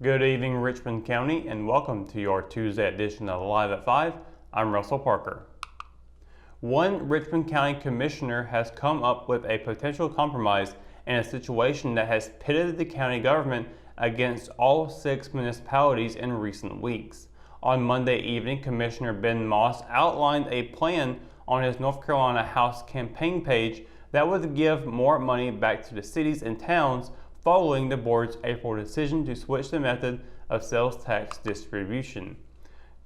Good evening, Richmond County, and welcome to your Tuesday edition of Live at 5. I'm Russell Parker. One Richmond County Commissioner has come up with a potential compromise in a situation that has pitted the county government against all 6 municipalities in recent weeks. On Monday evening, Commissioner Ben Moss outlined a plan on his North Carolina House campaign page that would give more money back to the cities and towns following the board's April decision to switch the method of sales tax distribution.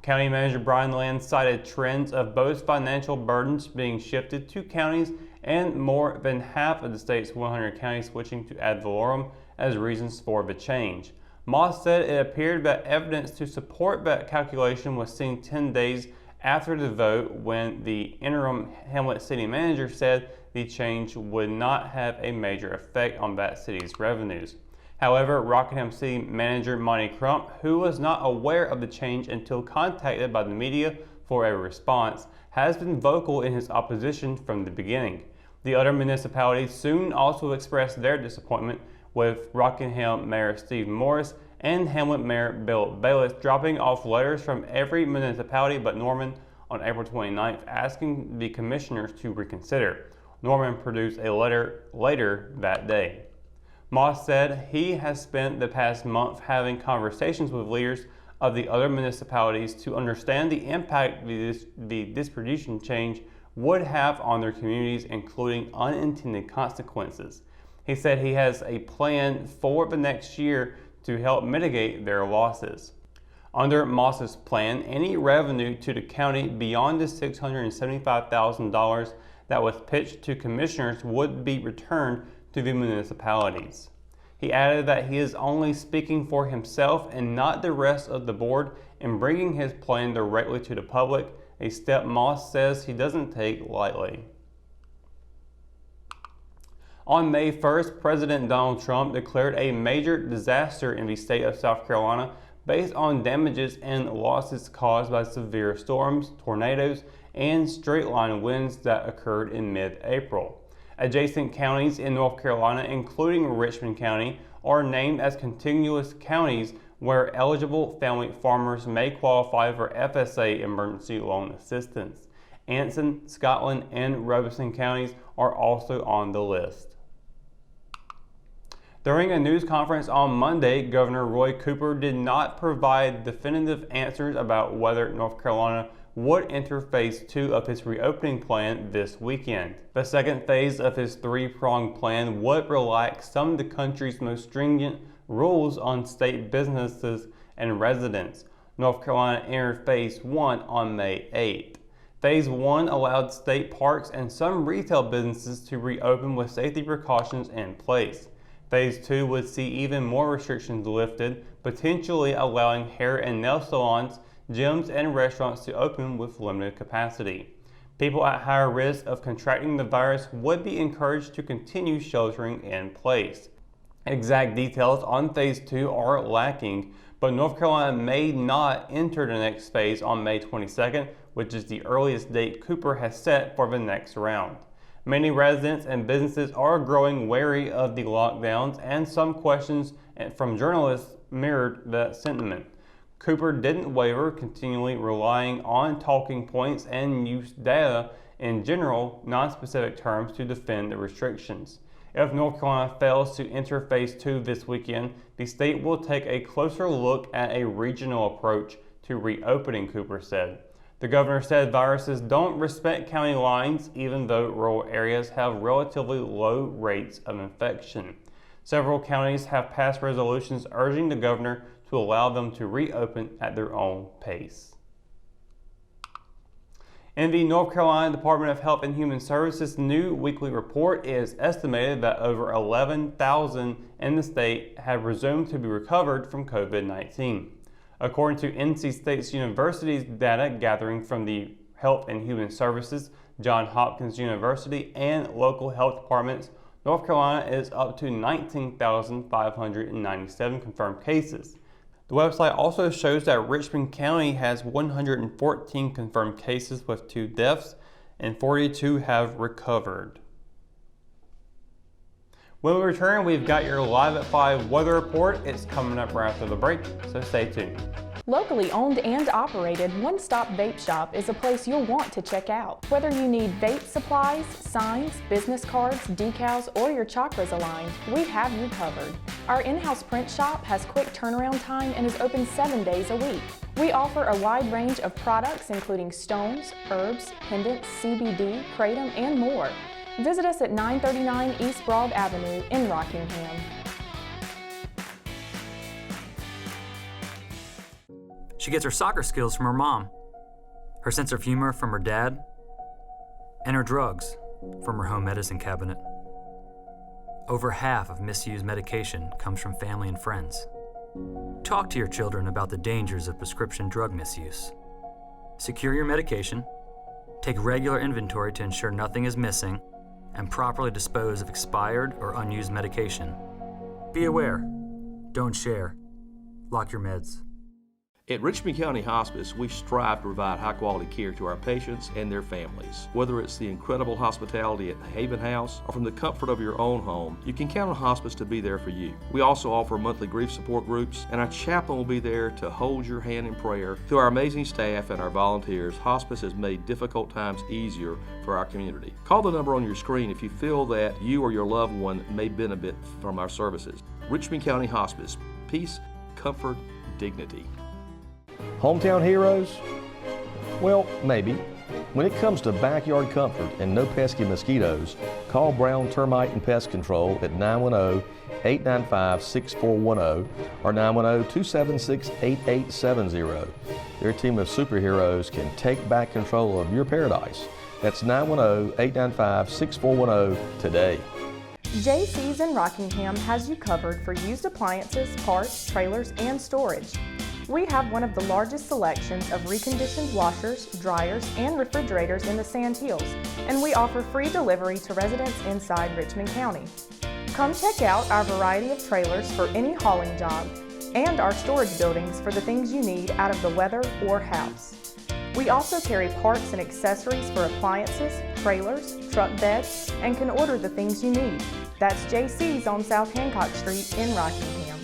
County Manager Brian Land cited trends of both financial burdens being shifted to counties and more than half of the state's 100 counties switching to ad valorem as reasons for the change. Moss said it appeared that evidence to support that calculation was seen 10 days after the vote, when the interim Hamlet City Manager said the change would not have a major effect on that city's revenues. However, Rockingham City Manager Monty Crump, who was not aware of the change until contacted by the media for a response, has been vocal in his opposition from the beginning. The other municipalities soon also expressed their disappointment, with Rockingham Mayor Steve Morris and Hamlet Mayor Bill Bayless dropping off letters from every municipality but Norman on April 29th asking the commissioners to reconsider. Norman produced a letter later that day. Moss said he has spent the past month having conversations with leaders of the other municipalities to understand the impact the distribution change would have on their communities, including unintended consequences. He said he has a plan for the next year to help mitigate their losses. Under Moss's plan, any revenue to the county beyond the $675,000 that was pitched to commissioners would be returned to the municipalities. He added that he is only speaking for himself and not the rest of the board in bringing his plan directly to the public, a step Moss says he doesn't take lightly. On May 1st, President Donald Trump declared a major disaster in the state of South Carolina based on damages and losses caused by severe storms, tornadoes, and straight-line winds that occurred in mid-April. Adjacent counties in North Carolina, including Richmond County, are named as contiguous counties where eligible family farmers may qualify for FSA emergency loan assistance. Anson, Scotland, and Robeson counties are also on the list. During a news conference on Monday, Governor Roy Cooper did not provide definitive answers about whether North Carolina would enter Phase 2 of his reopening plan this weekend. The second phase of his 3-pronged plan would relax some of the country's most stringent rules on state businesses and residents. North Carolina entered Phase 1 on May 8th. Phase 1 allowed state parks and some retail businesses to reopen with safety precautions in place. Phase 2 would see even more restrictions lifted, potentially allowing hair and nail salons, gyms, and restaurants to open with limited capacity. People at higher risk of contracting the virus would be encouraged to continue sheltering in place. Exact details on Phase 2 are lacking, but North Carolina may not enter the next phase on May 22nd, which is the earliest date Cooper has set for the next round. Many residents and businesses are growing wary of the lockdowns, and some questions from journalists mirrored that sentiment. Cooper didn't waver, continually relying on talking points and used data in general, non-specific terms to defend the restrictions. If North Carolina fails to enter Phase 2 this weekend, the state will take a closer look at a regional approach to reopening, Cooper said. The governor said viruses don't respect county lines, even though rural areas have relatively low rates of infection. Several counties have passed resolutions urging the governor to allow them to reopen at their own pace. In the North Carolina Department of Health and Human Services new weekly report, it is estimated that over 11,000 in the state have resumed to be recovered from COVID-19. According to NC State University's data gathering from the Health and Human Services, Johns Hopkins University, and local health departments, North Carolina is up to 19,597 confirmed cases. The website also shows that Richmond County has 114 confirmed cases with 2 deaths, and 42 have recovered. When we return, we've got your Live at 5 weather report. It's coming up right after the break, so stay tuned. Locally owned and operated, One Stop Vape Shop is a place you'll want to check out. Whether you need vape supplies, signs, business cards, decals, or your chakras aligned, we have you covered. Our in-house print shop has quick turnaround time and is open 7 days a week. We offer a wide range of products including stones, herbs, pendants, CBD, kratom, and more. Visit us at 939 East Broad Avenue in Rockingham. She gets her soccer skills from her mom, her sense of humor from her dad, and her drugs from her home medicine cabinet. Over half of misused medication comes from family and friends. Talk to your children about the dangers of prescription drug misuse. Secure your medication, take regular inventory to ensure nothing is missing, and properly dispose of expired or unused medication. Be aware. Don't share. Lock your meds. At Richmond County Hospice, we strive to provide high-quality care to our patients and their families. Whether it's the incredible hospitality at the Haven House or from the comfort of your own home, you can count on Hospice to be there for you. We also offer monthly grief support groups, and our chaplain will be there to hold your hand in prayer. Through our amazing staff and our volunteers, Hospice has made difficult times easier for our community. Call the number on your screen if you feel that you or your loved one may benefit from our services. Richmond County Hospice. Peace, comfort, dignity. Hometown heroes? Well, maybe. When it comes to backyard comfort and no pesky mosquitoes, call Brown Termite and Pest Control at 910-895-6410 or 910-276-8870. Their team of superheroes can take back control of your paradise. That's 910-895-6410 today. JCs in Rockingham has you covered for used appliances, parts, trailers, and storage. We have one of the largest selections of reconditioned washers, dryers, and refrigerators in the Sand Hills, and we offer free delivery to residents inside Richmond County. Come check out our variety of trailers for any hauling job and our storage buildings for the things you need out of the weather or house. We also carry parts and accessories for appliances, trailers, truck beds, and can order the things you need. That's JC's on South Hancock Street in Rockingham.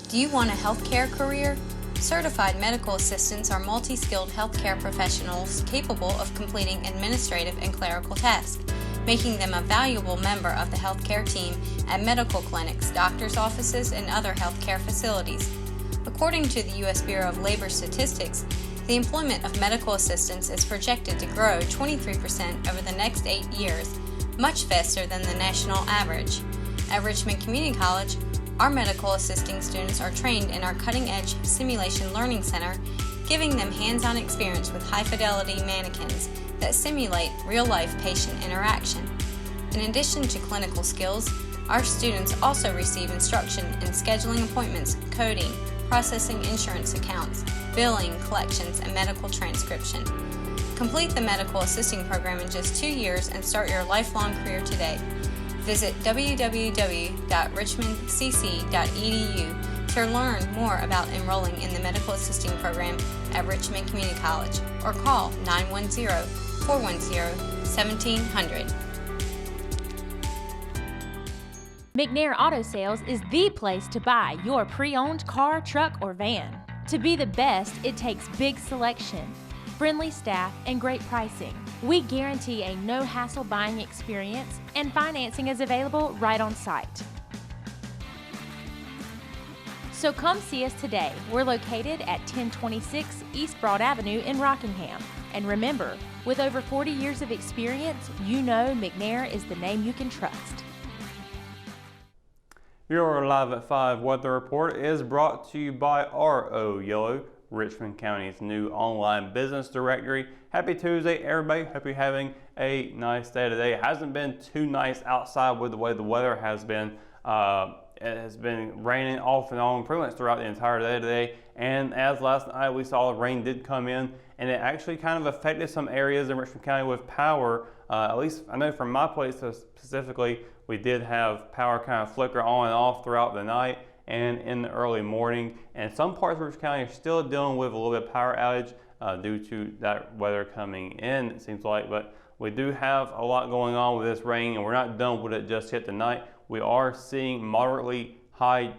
Do you want a healthcare career? Certified medical assistants are multi-skilled healthcare professionals capable of completing administrative and clerical tasks, making them a valuable member of the healthcare team at medical clinics, doctors' offices, and other healthcare facilities. According to the U.S. Bureau of Labor Statistics, the employment of medical assistants is projected to grow 23% over the next 8 years, much faster than the national average. At Richmond Community College, our medical assisting students are trained in our cutting-edge Simulation Learning Center, giving them hands-on experience with high-fidelity mannequins that simulate real-life patient interaction. In addition to clinical skills, our students also receive instruction in scheduling appointments, coding, processing insurance accounts, billing, collections, and medical transcription. Complete the medical assisting program in just 2 years and start your lifelong career today. Visit www.richmondcc.edu to learn more about enrolling in the medical assisting program at Richmond Community College or call 910-410-1700. McNair Auto Sales is the place to buy your pre-owned car, truck, or van. To be the best, it takes big selection, friendly staff, and great pricing. We guarantee a no-hassle buying experience, and financing is available right on site. So come see us today. We're located at 1026 East Broad Avenue in Rockingham. And remember, with over 40 years of experience, you know McNair is the name you can trust. Your Live at 5 weather report is brought to you by RO Yellow, Richmond County's new online business directory. Happy Tuesday, everybody. Hope you're having a nice day today. It hasn't been too nice outside with the way the weather has been. It has been raining off and on pretty much throughout the entire day today. And as last night we saw, the rain did come in, and it actually kind of affected some areas in Richmond County with power. At least I know from my place specifically, we did have power kind of flicker on and off throughout the night and in the early morning. And some parts of Richmond County are still dealing with a little bit of power outage due to that weather coming in, it seems like. But We do have a lot going on with this rain, and we're not done with it just yet tonight. We are seeing moderately high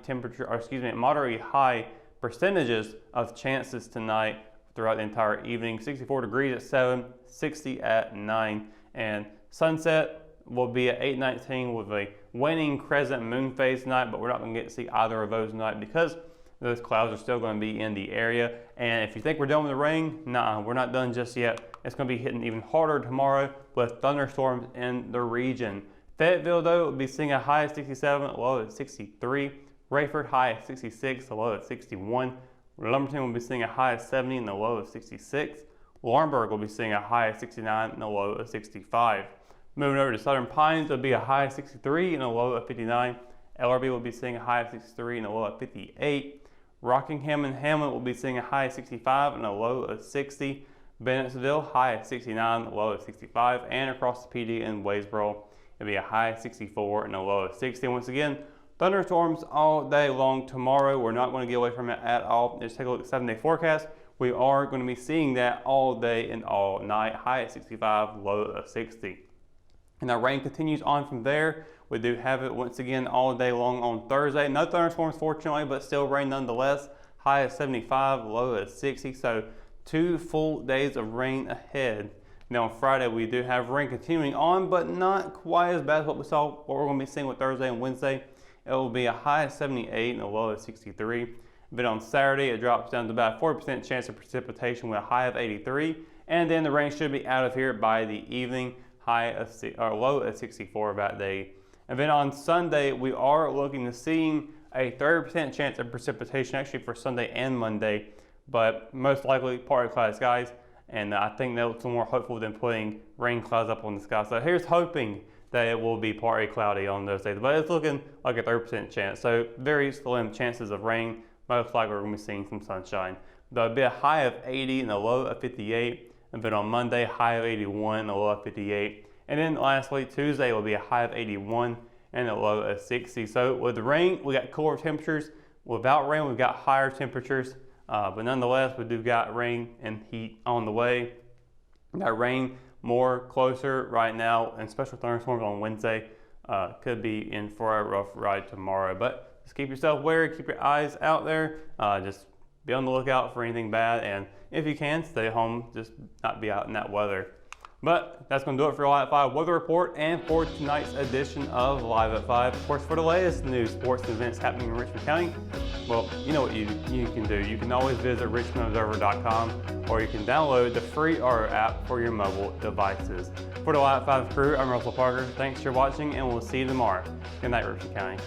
percentages of chances tonight throughout the entire evening. 64 degrees at 7, 60 at 9, and sunset will be at 8:19 with a waning crescent moon phase tonight, but we're not going to get to see either of those tonight because those clouds are still going to be in the area. And if you think we're done with the rain, nah, we're not done just yet. It's going to be hitting even harder tomorrow with thunderstorms in the region. Fayetteville, though, will be seeing a high of 67, a low of 63. Rayford, high of 66, a low of 61. Lumberton will be seeing a high of 70 and a low of 66. Laurinburg will be seeing a high of 69 and a low of 65. Moving over to Southern Pines, it'll be a high of 63 and a low of 59. LRB will be seeing a high of 63 and a low of 58. Rockingham and Hamlet will be seeing a high of 65 and a low of 60. Bennettsville, high of 69, a low of 65. And across the PD in Waysboro, it'll be a high of 64 and a low of 60. Once again, thunderstorms all day long tomorrow. We're not going to get away from it at all. Just take a look at the 7-day forecast. We are going to be seeing that all day and all night. High at 65, low of 60. And our rain continues on from there. We do have it once again all day long on Thursday. No thunderstorms, fortunately, but still rain nonetheless. High at 75, low at 60. So 2 full days of rain ahead. Now on Friday, we do have rain continuing on, but not quite as bad as what we're going to be seeing with Thursday and Wednesday. It will be a high of 78 and a low of 63. But on Saturday, it drops down to about 40% chance of precipitation with a high of 83. And then the rain should be out of here by the evening. Low at 64 that day. And then on Sunday, we are looking to seeing a 30% chance of precipitation actually for Sunday and Monday, but most likely partly cloudy skies. And I think that looks more hopeful than putting rain clouds up on the sky. So here's hoping that it will be partly cloudy on those days, but it's looking like a 30% chance. So very slim chances of rain. Most likely we're going to be seeing some sunshine. There'll be a high of 80 and a low of 58. And then on Monday, high of 81 and a low of 58. And then lastly, Tuesday will be a high of 81 and a low of 60. So with the rain, we got cooler temperatures. Without rain, we've got higher temperatures. But nonetheless, we do got rain and heat on the way. We got rain more closer right now, and special thunderstorms on Wednesday. Could be in for a rough ride tomorrow. But just keep yourself wary, keep your eyes out there. Just be on the lookout for anything bad, and if you can, stay home, just not be out in that weather. But that's going to do it for Live at 5 weather report and for tonight's edition of Live at 5. Of course, for the latest news, sports, and events happening in Richmond County, well, you know what you can do. You can always visit richmondobserver.com, or you can download the free RO app for your mobile devices. For the Live at 5 crew, I'm Russell Parker. Thanks for watching, and we'll see you tomorrow. Good night, Richmond County.